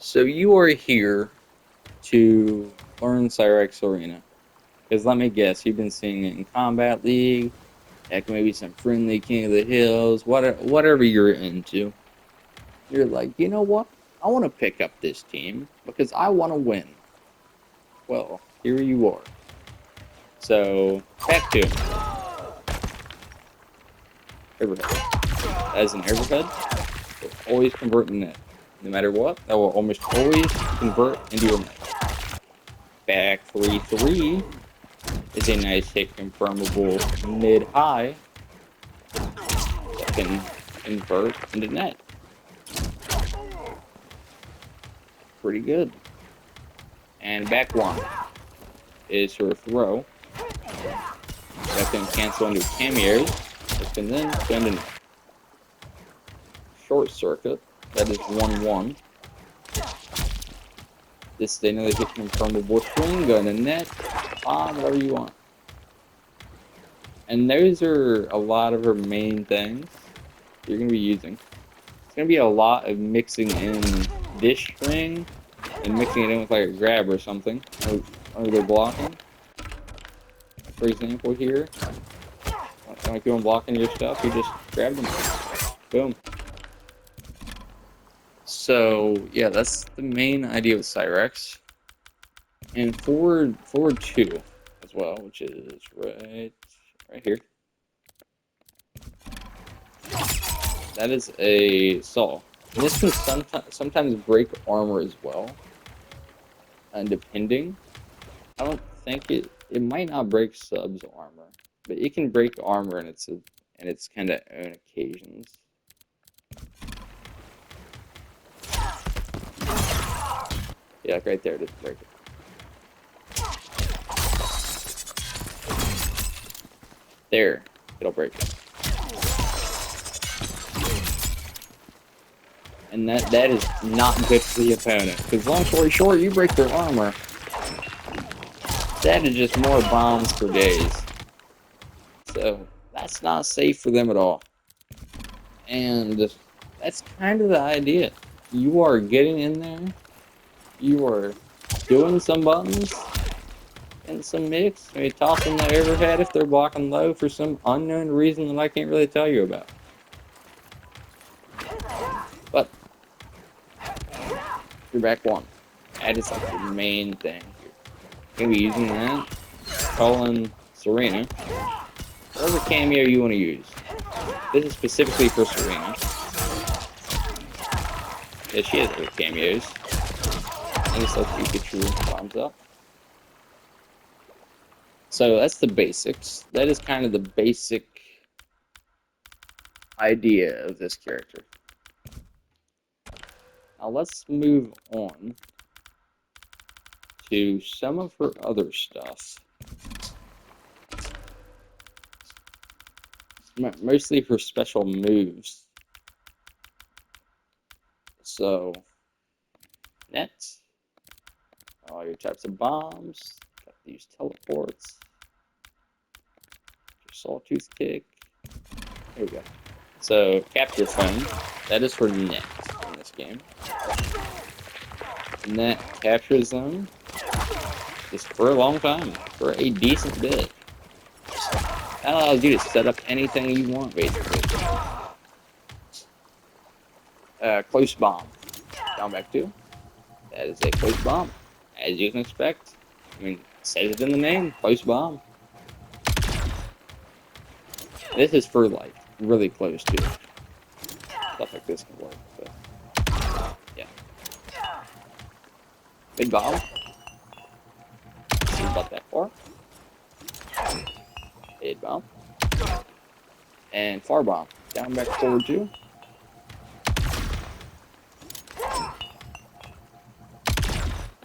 So you are here to learn Cyrax Sareena. Because let me guess, you've been seeing it in Combat League, heck, maybe some friendly King of the Hills, whatever you're into. You're like, you know what? I want to pick up this team because I want to win. Well, here you are. So, back to overhead. As an overhead, will always convert in net. No matter what, that will almost always convert into a net. Back 3-3 is a nice hit confirmable mid-high that can convert into net. Pretty good. And back 1 is her throw that can cancel into cameos that can then send in short circuit. That is 1-1. This is another hit confirmable swing, go to net, whatever you want. And those are a lot of her main things you're going to be using. It's going to be a lot of mixing in this string and mixing it in with like a grab or something. Or they're blocking. For example here, like you're blocking your stuff, you just grab them. Boom. So yeah, that's the main idea with Cyrax. And forward 2 as well, which is right here. That is a saw. And this can sometimes break armor as well. And depending, I don't think it might not break subs armor, but it can break armor in its kind of own occasions. Yeah, like right there to break it. There, it'll break it. And that is not good for the opponent. Because long story short, you break their armor, that is just more bombs for days. So that's not safe for them at all. And that's kind of the idea. You are getting in there. You are doing some buttons and some mix. Maybe tossing the overhead if they're blocking low for some unknown reason that I can't really tell you about. But you're back 1. That is like the main thing here. You're gonna be using that. Calling Sareena. Whatever cameo you want to use. This is specifically for Sareena. Yeah, she has other cameos. I just let you get your bombs up. So that's the basics. That is kind of the basic idea of this character. Now let's move on to some of her other stuff. Mostly her special moves. So, nets, all your types of bombs, got these teleports, your sawtooth kick. There we go. So, capture phone, that is for net in this game. Net captures them just for a long time, for a decent bit. That allows you to set up anything you want, basically. Close bomb. Down back 2. That is a close bomb, as you can expect. I mean, it says it in the name, close bomb. This is for, like, really close to it. Stuff like this can work, but, yeah. Big bomb. See about that far. Mid bomb. And far bomb. Down back forward 2.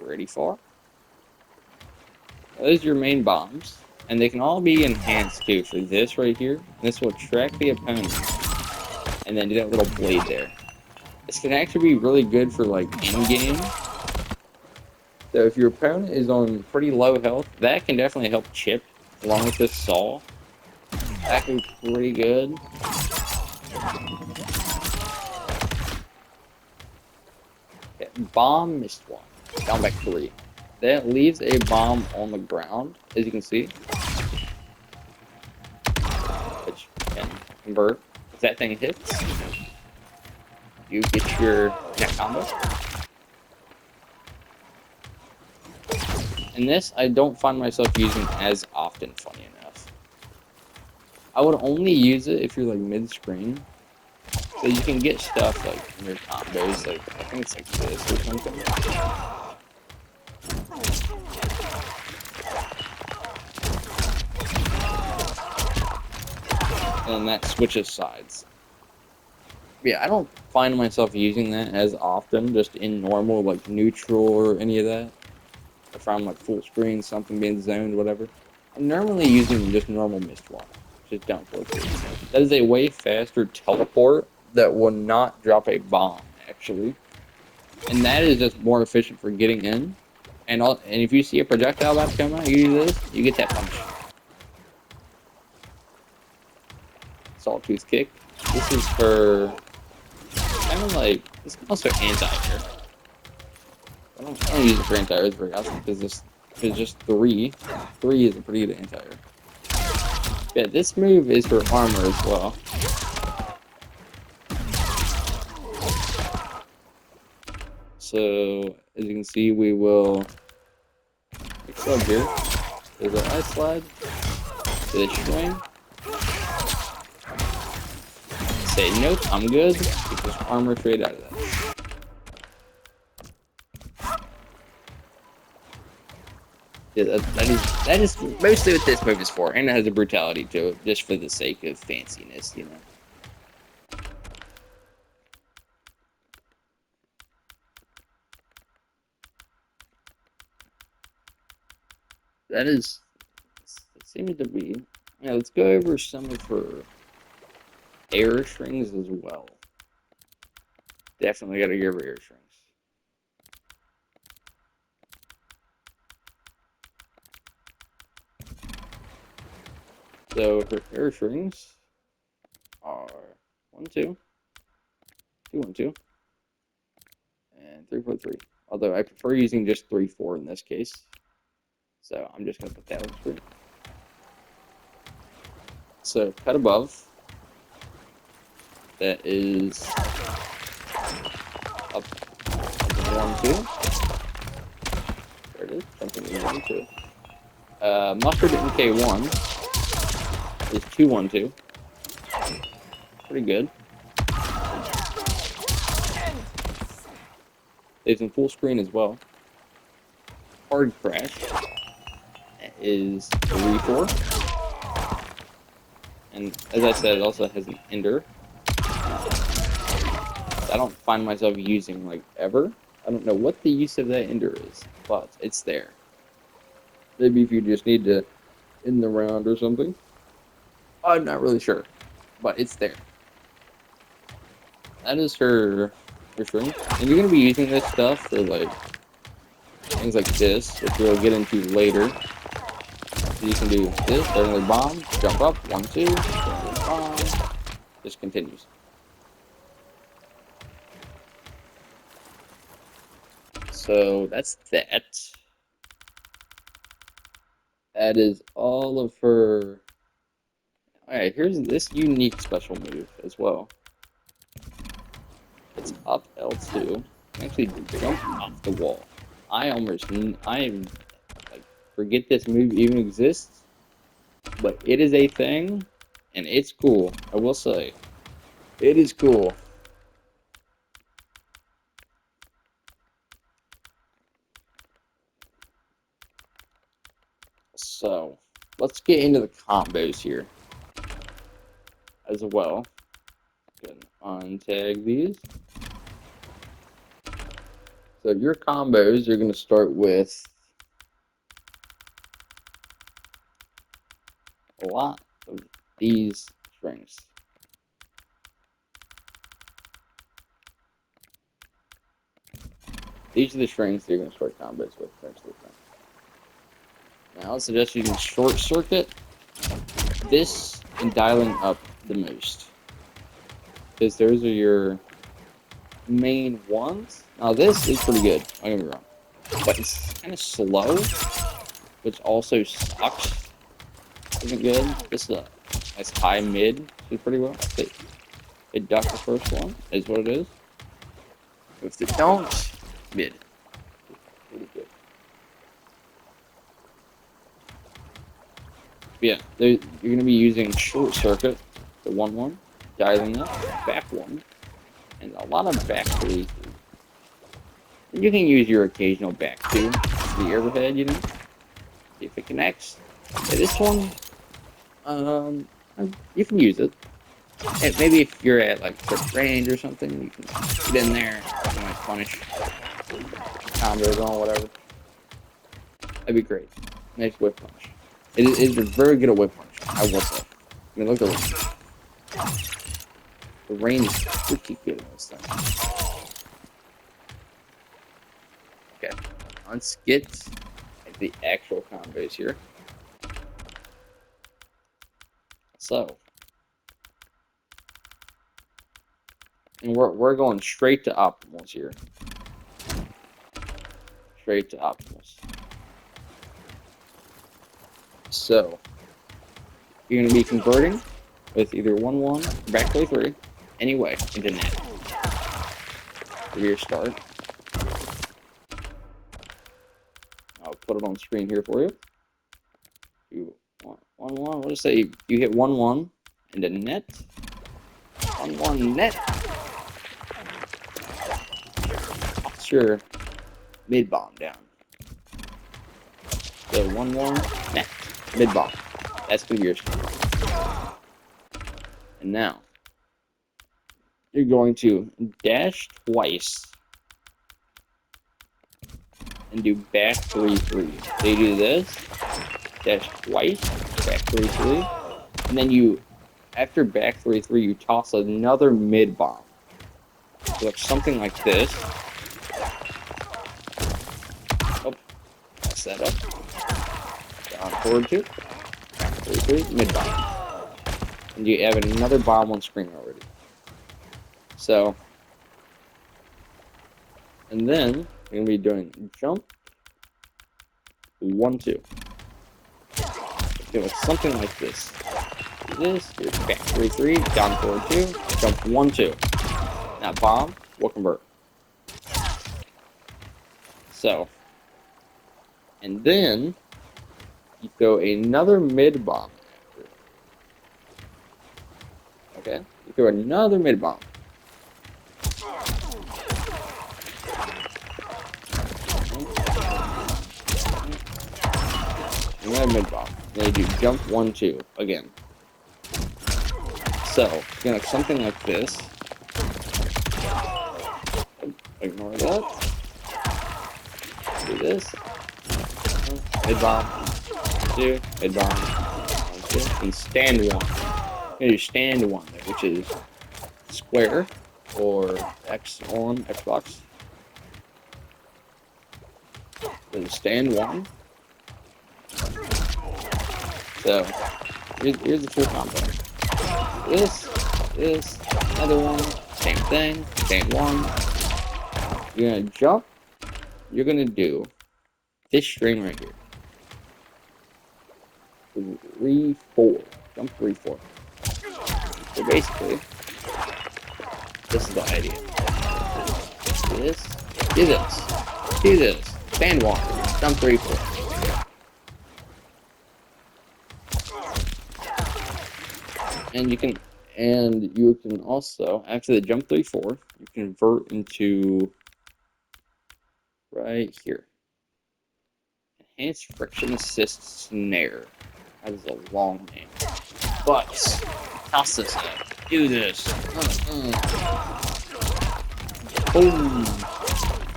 Ready for. Those are your main bombs, and they can all be enhanced too. For this right here, this will track the opponent, and then do that little blade there. This can actually be really good for like in game. So if your opponent is on pretty low health, that can definitely help chip along with this saw. That can be pretty good. Okay, bomb missed one. Down back 3. That leaves a bomb on the ground, as you can see, which can convert. If that thing hits, you get your neck combo. And this, I don't find myself using as often, funny enough. I would only use it if you're like mid-screen. So you can get stuff like in your combos, like I think it's like this or something. And that switches sides. Yeah, I don't find myself using that as often, just in normal, like neutral or any of that. If I'm like full screen, something being zoned, whatever. I'm normally using just normal missed one, just down 4 3. That is a way faster teleport that will not drop a bomb, actually. And that is just more efficient for getting in. And if you see a projectile about to come out, you do this, you get that punch. Sawtooth kick. This is for kind of like, it's also anti-air. I don't use it for anti-air very often because this is just 3. 3 is a pretty good anti-air. Yeah, this move is for armor as well. So, as you can see, we will excel here. There's our ice slide. The swing. Say nope, I'm good. Get this armor trade out of that. Yeah, that is mostly what this move is for, and it has a brutality to it, just for the sake of fanciness, you know. That is, it seems to be. Yeah, let's go over some of her air strings as well. Definitely gotta go over air strings. So her air strings are 1 2, 2 1 2, and 3 4 3. Although I prefer using just 3 4 in this case. So I'm just gonna put that on screen. So cut above. That is up 1 2. There it is. Something in 1 2. Mustard Mk1 is 2 1 2. Pretty good. It's in full screen as well. Hard crash is 3 4. And as I said, it also has an ender. I don't find myself using like ever. I don't know what the use of that ender is, but it's there. Maybe if you just need to end the round or something. I'm not really sure, but it's there. That is her string. And you're gonna be using this stuff for like things like this, which we'll get into later. So you can do this, start another bomb, jump up, 1 2, bomb. Just continues. So that's that. That is all of her. Alright, here's this unique special move as well. It's up L2. Actually jump off the wall. I am like, forget this move even exists, but it is a thing, and it's cool. I will say, it is cool. So let's get into the combos here as well. Go ahead and untag these. So your combos, you're going to start with a lot of these strings. These are the strings that you're going to start combos with most of the time. Now, I suggest using short circuit, this, and dialing up the most. Because those are your main ones. Now this is pretty good, don't get me wrong. But it's kind of slow, which also sucks. Isn't good. This is a nice high mid, did pretty well. They duck the first one, is what it is. If they don't, mid. Pretty good. Yeah, you're going to be using short circuit, the 1-1, dialing up, back 1, and a lot of back 3. And you can use your occasional back 2, the overhead, you know, see if it connects. Yeah, this one, you can use it. And maybe if you're at like certain range or something, you can get in there, you might punish combos on whatever. That'd be great. Nice whip punch. It is very good at whip punch, I will say. I mean, look at the range. The range is pretty good in this thing. Okay, let's get the actual combos here. So, and we're going straight to optimals here. Straight to optimals. So, you're going to be converting with either 1-1 or back 3-3, anyway, into net. For your start. I'll put it on screen here for you. You want 1-1, let's say you hit 1-1 into net. 1-1 net. Toss your mid bomb down. So 1-1 net. Mid bomb. That's going to be your start. And now, you're going to dash twice and do back 3-3. So you do this, dash twice, back 3-3, and then you, after back 3-3, you toss another mid bomb. So like something like this. Oh, mess that up. Down forward 2, back 3-3, mid bomb. And you have another bomb on screen already. So, and then you're going to be doing jump 1-2. Okay, like something like this. Do this, you're back 3-3, down forward 2, jump 1-2. Now bomb will convert. So, and then you throw another mid bomb after. Okay, you throw another mid bomb. Another mid bomb. Then you do jump 1-2 again. So, you know, something like this. Ignore that. Do this. Mid bomb. 2. Mid bomb. 2. And stand 1. You're gonna do stand 1 there, which is square or X on Xbox. Then stand 1. So, here's the full combo. This, another one, same thing, stand 1. You're gonna jump, you're gonna do this string right here. 3-4, jump 3-4. So basically, this is the idea. Do this, stand 1, jump 3-4. And you can also, after the jump 3-4, you convert into right here. Enhanced friction assist snare. That is a long name. But toss this up. Do this. Boom.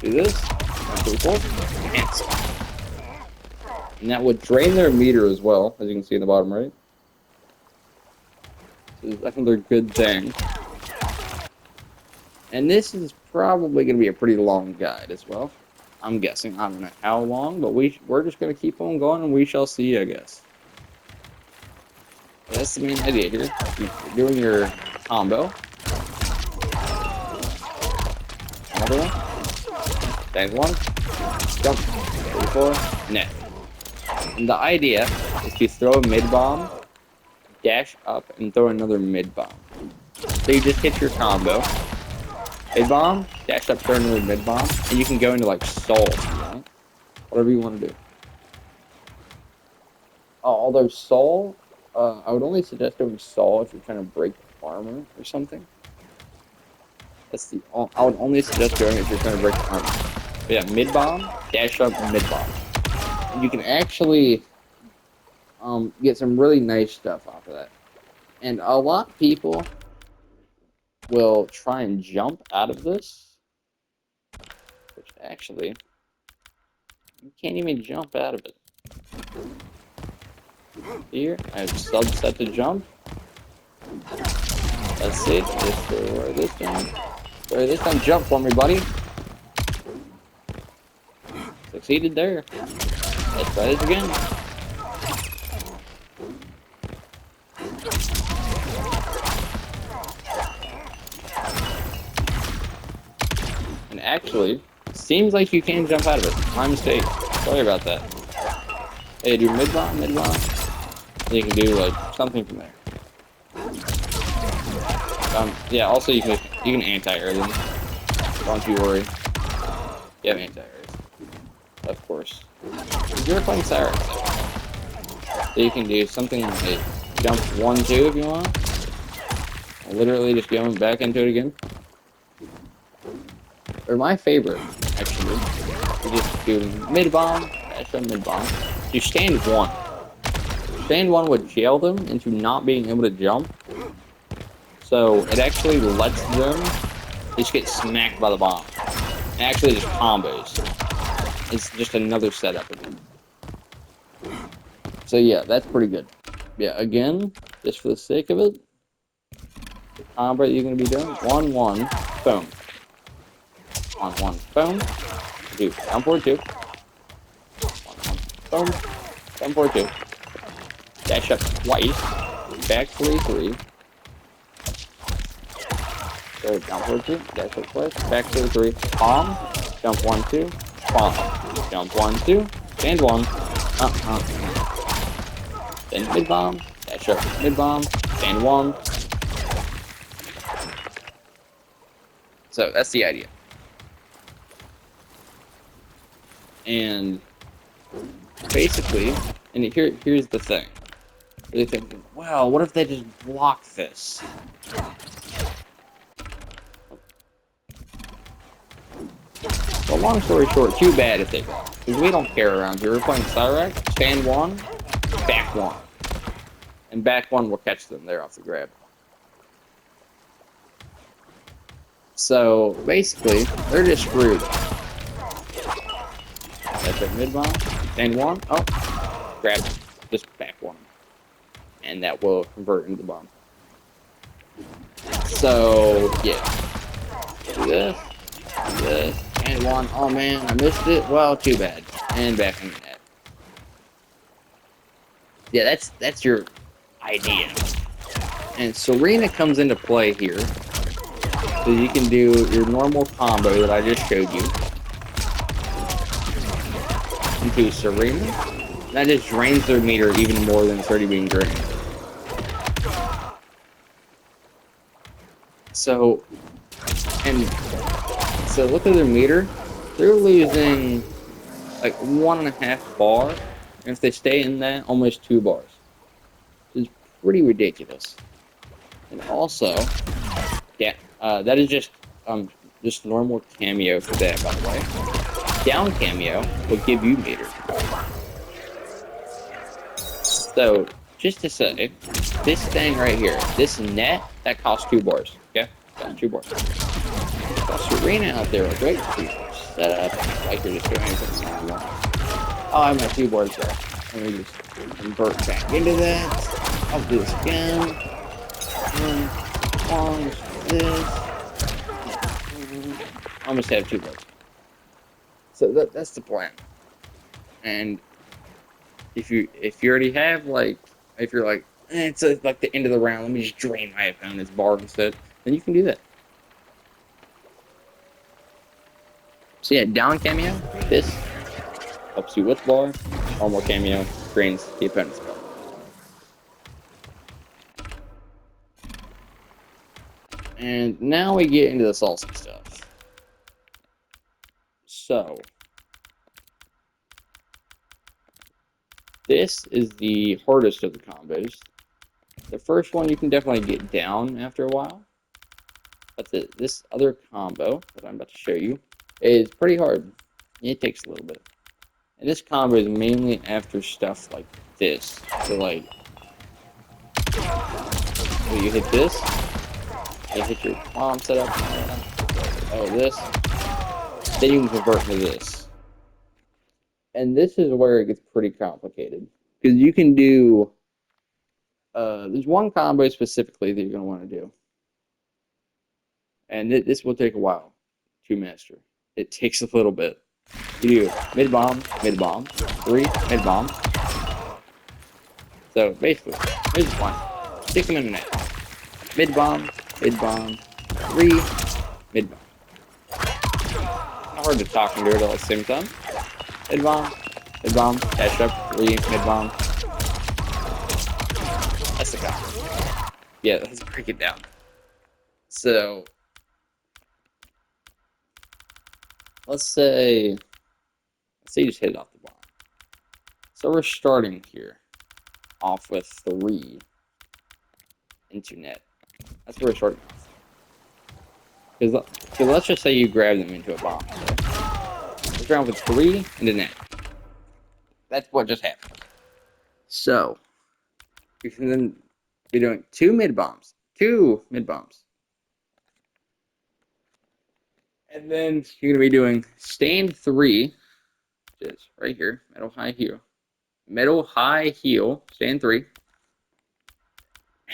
Do this. 1-3-4. Enhanced. And that would drain their meter as well, as you can see in the bottom right. That's another good thing. And this is probably going to be a pretty long guide as well. I'm guessing. I don't know how long, but we're just going to keep on going and we shall see, I guess. That's the main idea here. You're doing your combo. another one. Bang one. Jump. 34. Net. And the idea is to throw a mid bomb, dash up, and throw another mid bomb. So you just hit your combo. Mid bomb, dash up, throw another mid bomb, and you can go into like soul if you want. Whatever you want to do. Although soul, I would only suggest doing soul if you're trying to break armor or something. I would only suggest doing it if you're trying to break armor. But yeah, mid bomb, dash up, mid bomb. And you can actually get some really nice stuff off of that. And a lot of people will try and jump out of this, which actually you can't even jump out of it. Here, I have subset to jump. Let's see. Just throw this down. Throw this down. Jump for me, buddy. Succeeded there. Let's try this again. And actually, seems like you can jump out of it. My mistake. Sorry about that. Hey, do mid bomb, mid bomb. You can do like something from there. Yeah. Also, you can anti-air them. Don't you worry. You have anti-airs, of course. You're playing Cyrax, so you can do something like jump 1-2 if you want. Literally just going back into it again. Or my favorite, actually, you just do mid bomb, dash up mid bomb. You stand one. Stand one would jail them into not being able to jump. So it actually lets them just get smacked by the bomb. It actually just combos. It's just another setup again. So yeah, that's pretty good. Yeah, again, just for the sake of it, the combo you're gonna be doing 1-1, boom. 1-1, boom. Do down forward 2. 1-1, boom. Down forward 2. Dash up twice. Back 3-3. Go down forward 2. Dash up twice. Back 3-3. Bomb. Jump 1-2. Bomb. Jump 1-2. Stand 1. Then mid bomb. Dash up mid bomb. Stand 1. So that's the idea. And basically, and here's the thing. They think, wow, what if they just block this? Well, long story short, too bad if they block. Because we don't care around here. We're playing Cyrax, stand 1, back 1. And back 1 will catch them there off the grab. So, basically, they're just screwed. That's a mid bomb. Stand 1. Oh, grab just back 1. And that will convert into the bomb. So, yeah. Do this. Do this. And 1. Oh man, I missed it. Well, too bad. And back in the net. Yeah, that's your idea. And Sareena comes into play here. So you can do your normal combo that I just showed you. Into Sareena. That just drains their meter even more than it's already being drained. So look at their meter. They're losing like 1.5 bar. And if they stay in that, almost 2 bars. It's pretty ridiculous. And also, yeah, that is just normal cameo for that, by the way. Down cameo will give you meter. So, just to say, this thing right here, this net, that costs 2 bars. Okay? Got 2 bars. Got Sareena out there, great. Set up, like you're just doing anything you want. Oh, I have my 2 bars there. Let me just convert back into that. I'll do this again. This. I almost have 2 bars. So that's the plan. And if you already have if you're like it's like the end of the round, let me just drain my opponent's bar instead, then you can do that. So yeah, down cameo, this helps you with bar, armor cameo, drains the opponent's bar. And now we get into the saucy stuff. So, this is the hardest of the combos. The first one you can definitely get down after a while. But this other combo that I'm about to show you is pretty hard. It takes a little bit. And this combo is mainly after stuff like this. So like, when you hit this, you hit your palm setup, oh this, then you can convert to this. And this is where it gets pretty complicated. Because you can do, there's one combo specifically that you're going to want to do. And this will take a while to master. It takes a little bit. You do mid bomb, 3, mid bomb. So basically, here's the point. Stick them in the net. Mid bomb, 3, mid bomb. Not hard to talk and do it all at the same time. Mid bomb, dash up, 3, mid bomb. That's the combo. Yeah, let's break it down. So, let's say you just hit it off the bomb. So we're starting here off with 3 into net. That's where we're starting off. Because let's just say you grab them into a bomb. So we're starting with 3 into net. That's what just happened. So you can then be doing 2 mid bombs. And then you're going to be doing stand 3, which is right here, middle high heel, stand 3.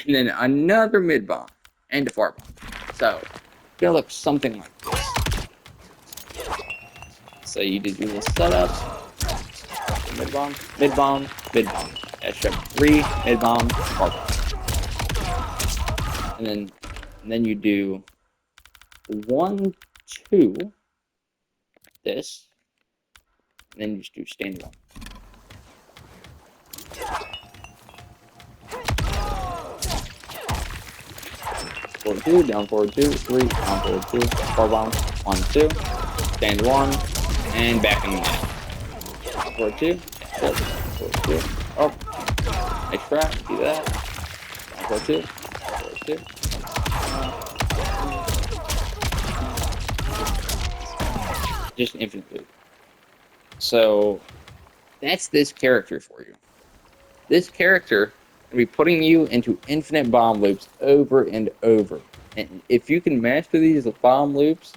And then another mid bomb and a far bomb. So it's going to look something like this. So you did your little setups. Mid bomb. Dash up 3, mid bomb, far bomb. And then you do 1, 2, this, and then you just do stand 1. Forward 2, down forward 2, 3, down forward 2, far bomb, 1, 2, stand 1, and back in the net. Down forward 2, forward 2, oh, nice trap, do that, down forward 2, forward 2. Just an infinite loop. So that's this character for you. This character will be putting you into infinite bomb loops over and over. And if you can master these bomb loops,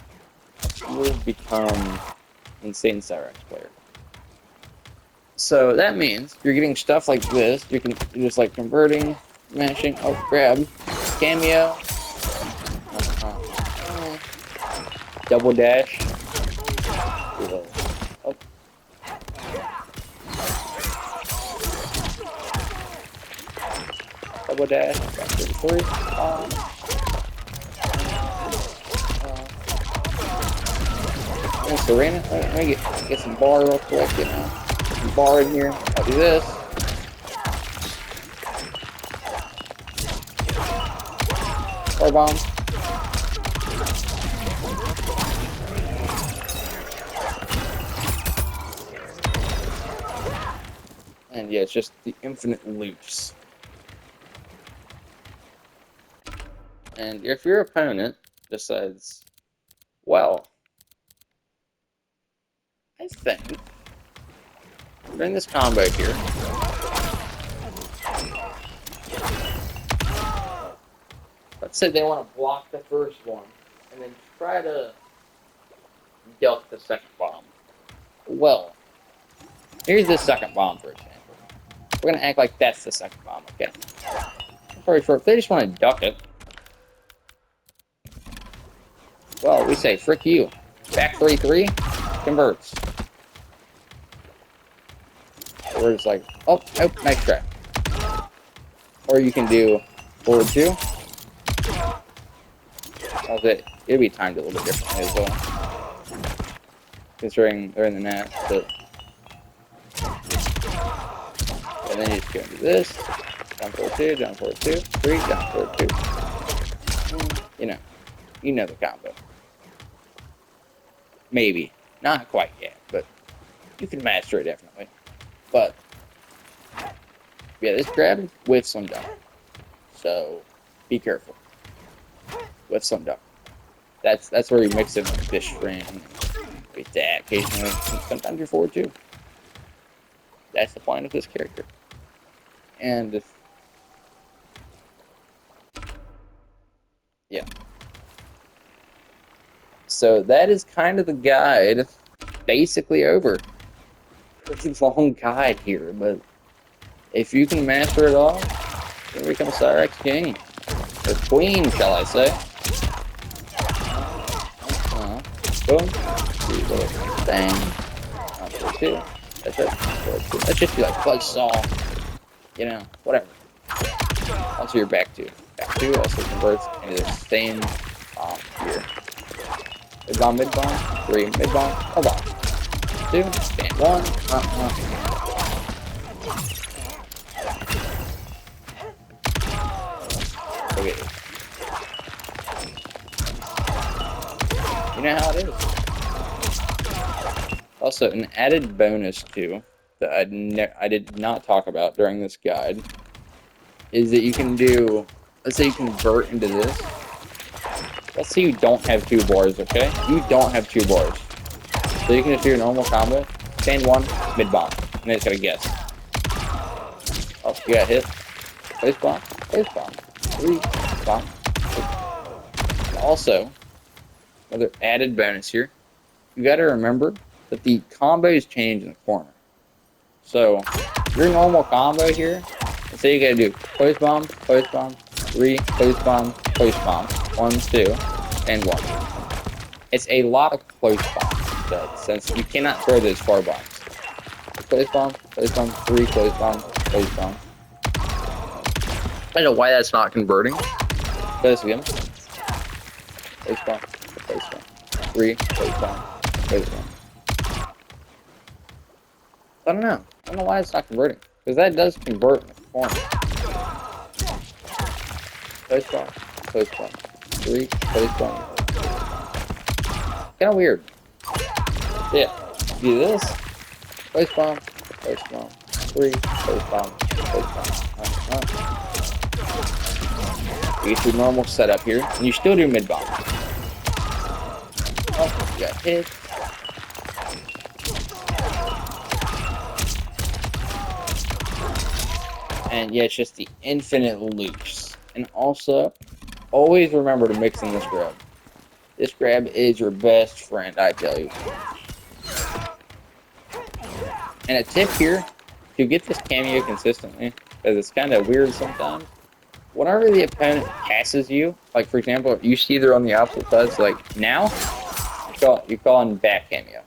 you will become an insane Cyrax player. So that means you're getting stuff like this. You're just like converting, mashing, grab, cameo, double dash. Double dash, back 33. And Sareena, let me get some bar real quick, some bar in here. I'll do this. Bar bomb. And yeah, it's just the infinite loops. And if your opponent decides, well, I think during this combo here, let's say they want to block the first one and then try to duck the second bomb. Well, here's the second bomb, for example. We're going to act like that's the second bomb, okay? Very short. If they just want to duck it, well, we say, frick you. Back 3-3, converts. Or it's like, oh, nice trap. Or you can do forward 2. It'll be timed a little bit differently as well. considering they're in the net, but and then you just go into this, down forward 2, down forward 2, 3, down forward 2. You know the combo. Maybe. Not quite yet, but you can master it definitely. But yeah, this grab with some duck. So be careful. With some duck. That's where you mix in with fish string with that occasionally. Sometimes you're forward too. That's the point of this character. And yeah. So that is kind of the guide basically over. Pretty long guide here, but if you can master it all, you'll become a Cyrax king. Or queen, shall I say. Boom. Do a little thing. Number 2. That's it. Let's just do like fudge saw. You know, whatever. Also your back 2. Back 2 also converts into the same bomb here. Mid bomb, mid bomb. 3, mid bomb, hold on. 2, stand 1. Okay. You know how it is. Also, an added bonus too that I did not talk about during this guide is that you can do. Let's say you convert into this. Let's say you don't have 2 bars, okay? You don't have 2 bars, so you can just do your normal combo. Stand 1, mid bomb, and then it's gotta guess. Oh, you got hit. Place bomb, 3 bomb. And also, another added bonus here. You got to remember that the combos change in the corner. So your normal combo here, let's say you got to do place bomb, 3, place bomb, 1, 2, and 1. It's a lot of close bombs, but since you cannot throw those far bombs. Place bomb, 3, place bomb, place bomb. I don't know why that's not converting. Play this again. Place bomb, 3, place bomb, place bomb. I don't know. I don't know why it's not converting. Because that does convert in the corner. Place bomb, 3, place bomb. Kind of weird. Yeah. Do this. Place bomb, 3, place bomb, place bomb. You get your normal setup here, and you still do mid bomb. Oh, you got hit. And yeah, it's just the infinite loops. And also, always remember to mix in this grab. This grab is your best friend, I tell you. And a tip here, to get this cameo consistently, because it's kind of weird sometimes, whenever the opponent passes you, like for example, you see they're on the opposite side, so like now, you call on back cameo.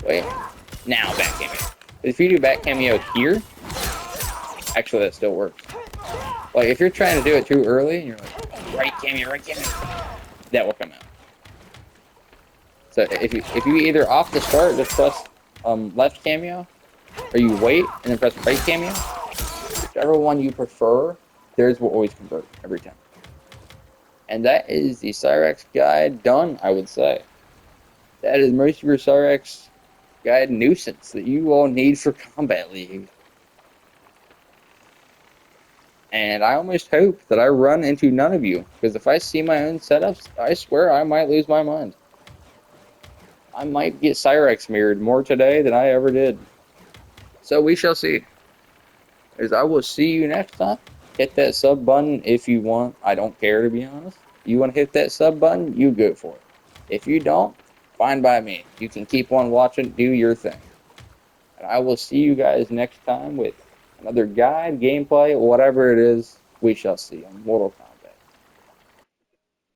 Wait, now back cameo. If you do back cameo here, actually that still works. Like if you're trying to do it too early, and you're like, right cameo, that will come out. So if you either off the start, just press left cameo, or you wait and then press right cameo, whichever one you prefer, theirs will always convert every time. And that is the Cyrax guide done, I would say. That is most of your Cyrax guide nuisance that you all need for Combat League. And I almost hope that I run into none of you, because if I see my own setups, I swear I might lose my mind. I might get Cyrax mirrored more today than I ever did. So we shall see. As I will see you next time. Hit that sub button if you want. I don't care, to be honest. You want to hit that sub button, you go for it. If you don't, fine by me. You can keep on watching, do your thing. And I will see you guys next time with another guide, gameplay, whatever it is, we shall see on Mortal Kombat.